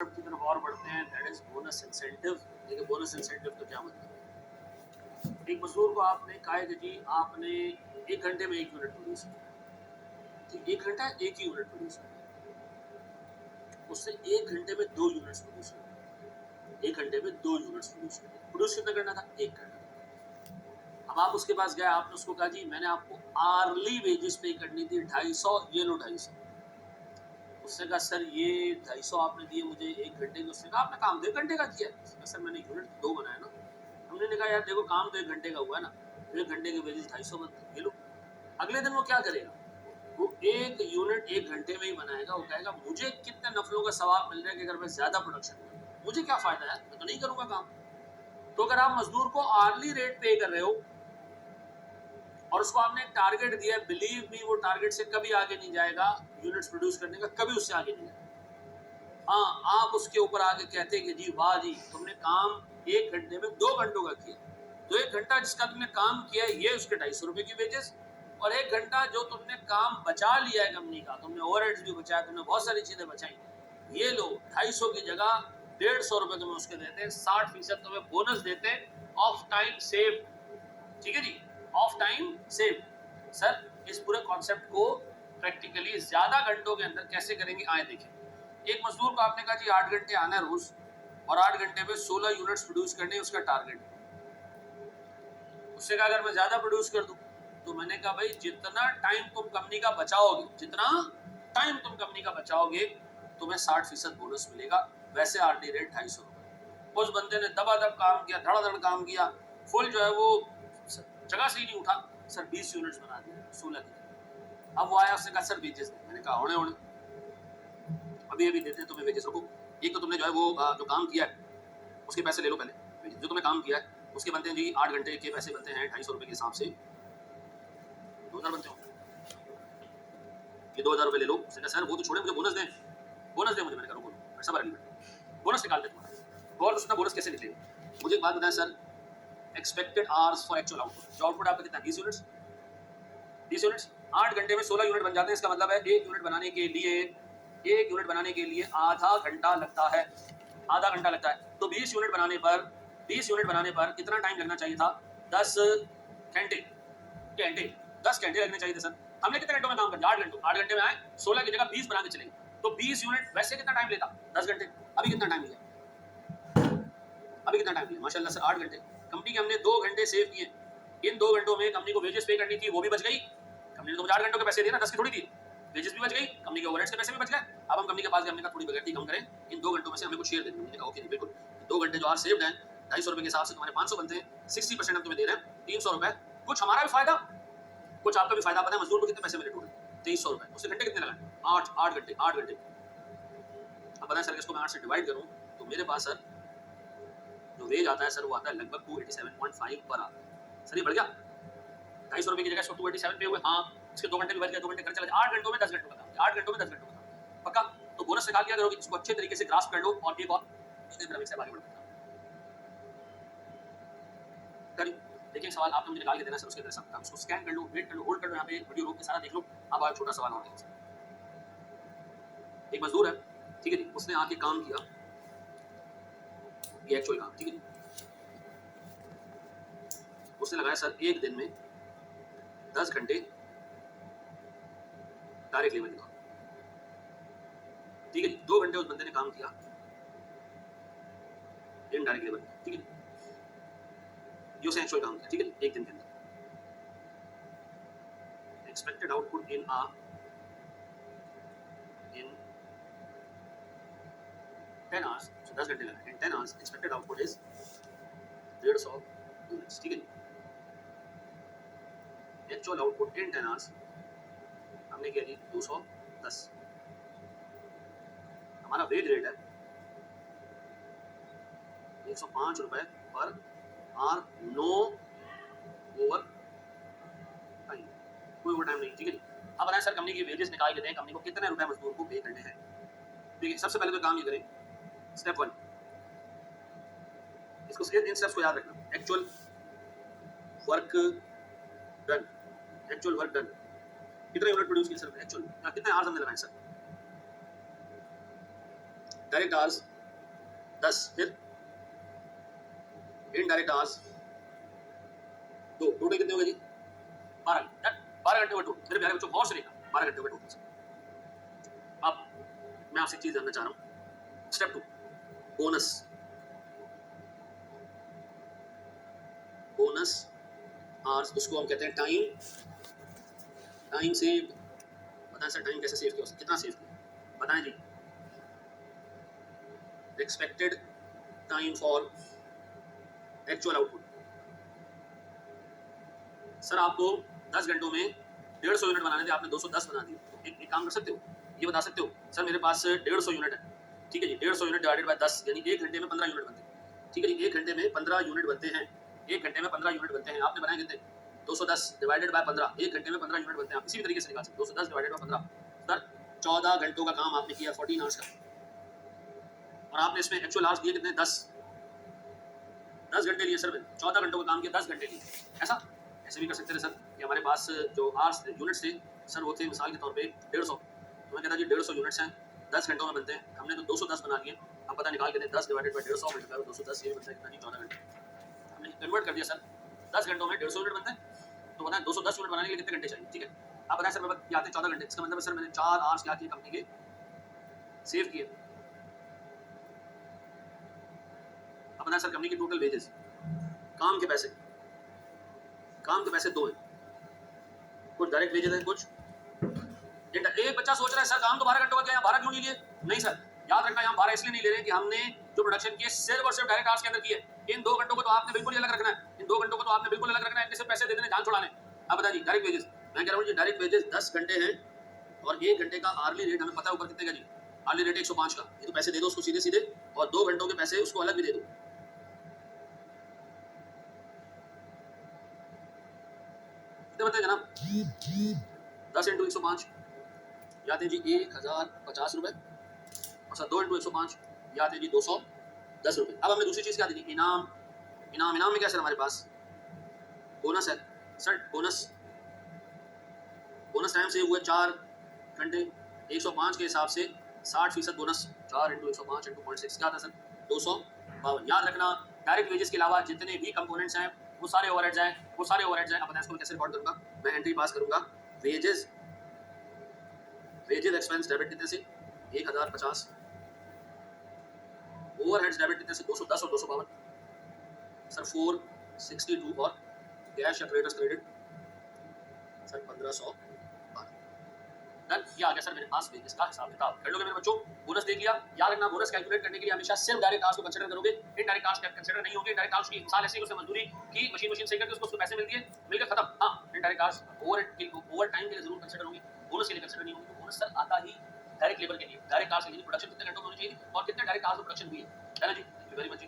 की तरफ और बढ़ते हैं, दैट इज बोनस इंसेंटिव। देखिए बोनस इंसेंटिव का क्या मतलब है। एक मजदूर को आपने कहा है कि जी आपने 1 घंटे में 1 यूनिट प्रोड्यूस किया, 1 घंटा 1 ही यूनिट प्रोड्यूस किया, उससे 1 घंटे में 2 यूनिट्स प्रोड्यूस किया, 1 घंटे में 2 यूनिट्स प्रोड्यूस कितना करना था, 1 घंटा। अब आप उसके पास गए, आपने उसको कहा जी मैंने आपको आर्ली वेजेस पे करनी थी 250, ये लो 250। उसने कहा सर ये 250 आपने दिए मुझे 1 घंटे के। उसने कहा आपने काम तो 1 घंटे का किया। सर मैंने यूनिट 2 बनाया ना। हमने कहा यार देखो काम तो 1 घंटे का हुआ है ना, 1 घंटे के वेजेस 250 बनते, ये लो। अगले दिन वो क्या करेगा, वो 1 यूनिट 1 घंटे में ही बनाएगा। वो कहेगा मुझे कितने नफलों का सवाब मिल रहा है कि अगर मैं ज्यादा प्रोडक्शन करूँ, मुझे क्या फायदा है, मैं तो नहीं करूंगा काम। तो अगर आप मजदूर को आर्ली रेट पे कर रहे हो और उसको आपने एक टारगेट दिया है, बिलीव मी वो टारगेट से कभी आगे नहीं जाएगा, यूनिट्स प्रोड्यूस करने का कभी उससे आगे नहीं जाएगा। हाँ, आप उसके ऊपर आगे कहते हैं कि जी वाह जी तुमने काम 1 घंटे में 2 घंटों का किया, तो 1 घंटा जिसका तुमने काम किया है ये उसके 250 रुपए की वेजेस, और 1 घंटा जो तुमने काम बचा लिया है कंपनी का, तुमने ओवरहेड्स भी बचाया, तुमने बहुत सारी चीजें बचाई, ये लो 250 की जगह 150 रुपए तुम्हें उसके देते हैं, 60% तुम्हें बोनस देते हैं, ऑफ टाइम सेव। ठीक है जी, ऑफ टाइम सेव। सर इस पूरे कॉन्सेप्ट को प्रैक्टिकली ज्यादा घंटों के अंदर कैसे करेंगे, आए देखें। एक मजदूर को आपने कहा जी 8 घंटे आना है रोज, और 8 घंटे में 16 यूनिट्स प्रोड्यूस करने उसका टारगेट। उससे कहा अगर मैं ज्यादा प्रोड्यूस कर दूं, तो मैंने कहा भाई जितना टाइम तुम कंपनी का बचाओगे, जितना टाइम तुम कंपनी का बचाओगे तुम्हें 60% बोनस मिलेगा। वैसे आरडी रेट 250 रुपए। उस बंदे ने दबादब काम किया, धड़ाधड़ काम किया, फुल जो है वो जगह से ही नहीं उठा। सर 20 यूनिट्स बना दिए 16 की। अब वो आया, उसने कहा सर वेजेस दे। मैंने कहा होने होने अभी अभी देते हैं तुम्हें वेजेस, रुको। एक तो तुमने जो है वो जो काम किया है उसके पैसे ले लो पहले, जो तुमने काम किया है उसके बनते हैं जी 8 घंटे के पैसे बनते हैं 250 रुपए के हिसाब से 2000 बनते होंगे, ये 2000 रुपए ले लो। उसने कहा सर वो तो छोड़े, मुझे बोनस दें, बोनस दे मुझे। मैंने कहा रुको ऐसा बार बोनस निकाल दे तुम्हारा। और उसने बोनस कैसे निकलेगा, मुझे एक बात बताएं sir, expected hours for actual output, जो आउटपुट आपका कितना 20 यूनिट्स, 20 यूनिट्स 8 घंटे में 16 यूनिट बन जाते हैं। इसका मतलब है 1 यूनिट बनाने के लिए, 1 यूनिट बनाने के लिए आधा घंटा लगता है, आधा घंटा लगता है। तो 20 यूनिट बनाने पर, 20 यूनिट बनाने पर कितना टाइम लगना चाहिए था, 10 घंटे, 10 घंटे लगने चाहिए थे सर। हमने कितने घंटों में काम कर दिया, 8 घंटों, 8 घंटे में आए 16 की जगह 20 बना के चलेंगे, तो 20 यूनिट वैसे कितना टाइम लेता, 10 घंटे। अभी कितना टाइम लिया, अभी कितना टाइम लिया, माशाल्लाह से 8 घंटे। कंपनी के हमने 2 घंटे सेव किए, इन 2 घंटों में कंपनी को वेजेस पे करनी थी, वो भी बच गई। कंपनी ने तो मुझे 8 घंटों के पैसे दिए ना, 10 के थोड़ी दिए, वेजेस भी बच गई, कंपनी के ओवरहेड्स के पैसे भी बच गए। अब हम कंपनी के पास गए, हमने कहा थोड़ी बगैरती कम करें, इन 2 घंटों में से हमें कुछ शेयर दे दो। मैंने कहा ओके जी बिल्कुल, 2 घंटे जो आज सेव्ड हैं 250 रुपए के हिसाब से तुम्हारे 500 बनते हैं, 60% हम तुम्हें दे रहे हैं 300 रुपए, कुछ हमारा भी फायदा कुछ आपका भी फायदा। पता है मजदूर को कितने पैसे मिले टोटल, 2300 रुपए। उससे घंटे कितने लगाए, 8 घंटे, 8 घंटे। अब बताएं सर इसको मैं 8 से डिवाइड करूं तो मेरे पास सर जो वेज आता है सर वो आता है लगभग 287.5 पर आवर। सर ये बढ़ गया, 250 रुपए की जगह 287 पे हुए। हाँ इसके 2 घंटे भी बच गए, 2 घंटे खर्च चला, 8 घंटों में 10 घंटों का काम, 8 घंटों में 10 घंटों का काम पक्का। तो बोनस निकाल दिया करो, इसको अच्छे तरीके से ग्रास्प कर लो। और एक और आगे बढ़ करिए, देखिए सवाल आपने मुझे निकाल के देना सर, उसके तरह सब उसको स्कैन कर लो, वेट कर लो, होल्ड कर लो, यहाँ पे वीडियो रोक के सारा देख लो। अब एक छोटा सवाल और है, एक मजदूर है ठीक है जी, उसने आके काम किया, ये एक्चुअल काम ठीक है जी, उसने लगाया सर एक दिन में 10 घंटे डायरेक्ट लेबर के काम, ठीक है जी। 2 घंटे उस बंदे ने काम किया इनडायरेक्ट लेबर, ठीक है जी, ये उसने एक्चुअल काम किया ठीक है जी, एक दिन के अंदर। एक्सपेक्टेड आउटपुट इन 10 आवर्स, so 10 घंटे लगा, इन 10 hours expected output is 150 units, ठीक है जी। एक्चुअल आउटपुट इन 10 आवर्स हमने किया जी 210। हमारा वेज रेट है 105 रुपए per hour, no overtime, कोई ओवर टाइम नहीं, ठीक है जी। अब बताएं सर कंपनी की वेजेस निकाल के दें, कंपनी को कितने रुपए मजदूर को पे करने हैं। देखिए सबसे पहले तो काम ये करें, स्टेप 1, इसको इन स्टेप्स को याद रखना। Actual work done, actual work done, कितने यूनिट प्रोड्यूस किए सर, एक्चुअल कितने आवर्स हमने लगाए सर, डायरेक्ट आवर्स 10, फिर इनडायरेक्ट आवर्स 2, टोटल कितने हो गए जी? 12 घंटे का टोटल। मेरे प्यारे बच्चों बहुत से देखा 12 घंटे का टोटल। अब मैं आपसे एक चीज जानना चाह रहा हूँ, स्टेप 2 बोनस। बोनस आवर्स, उसको हम कहते हैं टाइम सेव। बताएं सर टाइम कैसे सेव किया, कितना सेव किया बताएं जी। Expected time for actual output. Sir आपको 10 घंटों में 150 यूनिट बनाने थे, आपने 210 बना दिए। तो एक काम कर सकते हो, ये बता सकते हो सर मेरे पास 150 यूनिट है, ठीक है जी, 150 यूनिट डिवाइडेड बाय 10 यानी 1 घंटे में 15 यूनिट बनते हैं, ठीक है जी, 1 घंटे में 15 यूनिट बनते हैं, 1 घंटे में 15 यूनिट बनते हैं। आपने बनाए कितने? 210 डिवाइडेड बाय 15, 1 घंटे में 15 यूनिट बनते हैं। आप किसी भी तरीके से निकाल सकते, 210 डिवाइडेड बाय 15 सर 14 घंटों का काम आपने किया, 14 आवर्स का, और आपने इसमें एक्चुअल आवर्स दिए कितने? 10 घंटे लिए सर, मैंने 14 घंटों का काम किया, 10 घंटे लिए। ऐसा ऐसे भी कर सकते थे सर कि हमारे पास जो आवर्स यूनिट्स थे सर वो थे मिसाल के तौर पे 150, तो मैं कहता जी 150 यूनिट्स हैं, 10 घंटों में बनते हैं, हमने तो 210 बना लिए। अब पता निकाल के 10 डिवाइडेड बाय 150 मल्टीप्लाई 210, ये बनता है कितना जी? 14 घंटे। हमने कन्वर्ट कर दिया सर, 10 घंटों में 150 यूनिट बनते हैं, तो बताएं 210 यूनिट बनाने के लिए कितने घंटे चाहिए? ठीक है, आप बताएं सर मेरे पास आते 14 घंटे, इसका मतलब सर मैंने 4 आवर्स क्या किए कंपनी के, सेव किए। अब बताएं सर कंपनी की टोटल वेजेस, काम के पैसे, काम के पैसे 2 हैं, कुछ डायरेक्ट वेजेस हैं, कुछ एक बच्चा सोच रहा है सर काम तो 12 घंटों का किया, 12 क्यों नहीं लिए? नहीं सर, याद रखना यहाँ 12 इसलिए नहीं ले रहे कि हमने जो प्रोडक्शन किए सिर्फ और सिर्फ डायरेक्ट आवर्स के अंदर किए। इन 2 घंटों को तो आपने बिल्कुल ही अलग रखना है, इन 2 घंटों को तो आपने बिल्कुल अलग रखना है, इनके सिर्फ पैसे दे देने, जान छुड़ाने। अब बताइए डायरेक्ट वेजेस, मैं कह रहा हूँ जी डायरेक्ट वेजेस 10 घंटे हैं और 1 घंटे का आर्ली रेट हमें पता है ऊपर कितने का जी, आर्ली रेट 105 का, ये तो पैसे दे दो उसको सीधे सीधे, और 2 घंटों के पैसे उसको अलग भी दे दो। कितने बनते हैं जनाब? 10 इंटू 105 याद है जी 1050 रुपए, और सर 2 इंटू 105 याद है जी 210 रुपए। अब हमने दूसरी चीज क्या दी? इनाम। इनाम में क्या सर हमारे पास बोनस है सर, बोनस टाइम से हुए 4 घंटे, 105 के हिसाब से 60% बोनस, 4 इंटू 105 इंटू 0.6 क्या था सर? 252। याद रखना डायरेक्ट वेजेस के अलावा जितने भी कंपोनेंट्स हैं वो सारे ओवरहेड्स हैं, वो सारे ओवरहेड्स हैं। अब बताएं इसको मैं कैसे रिकॉर्ड करूंगा? मैं एंट्री पास करूंगा, वेजेस एक्सपेंस डेबिट कितने से? 1050, ओवरहेड्स डेबिट कितने से? 210 और 252 सर, 462, और कैश या क्रेडिटर्स क्रेडिट सर 1512। डन, ये आ गया सर मेरे पास वेजेस का हिसाब किताब। कर लोगे मेरे बच्चों? बोनस देख लिया। याद रखना बोनस कैलकुलेट करने के लिए हमेशा सिर्फ डायरेक्ट आवर्स को कंसीडर करोगे, इनडायरेक्ट आवर्स कंसीडर नहीं होंगे। डायरेक्ट आवर्स की मिसाल ऐसी उसने मजदूरी की, मशीन सही करके उसको पैसे मिल गए, मिलकर खत्म। हाँ, इनडायरेक्ट आवर्स ओवर टाइम के लिए जरूर कंसीडर होंगी, बोनस के लिए कंसीडर नहीं होंगी। तो बोनस सर आता ही डायरेक्ट लेबर के लिए, डायरेक्ट आवर्स के लिए प्रोडक्शन कितने घंटों में होनी चाहिए और कितने डायरेक्ट आवर्स में प्रोडक्शन हुई है ना जी। Very much.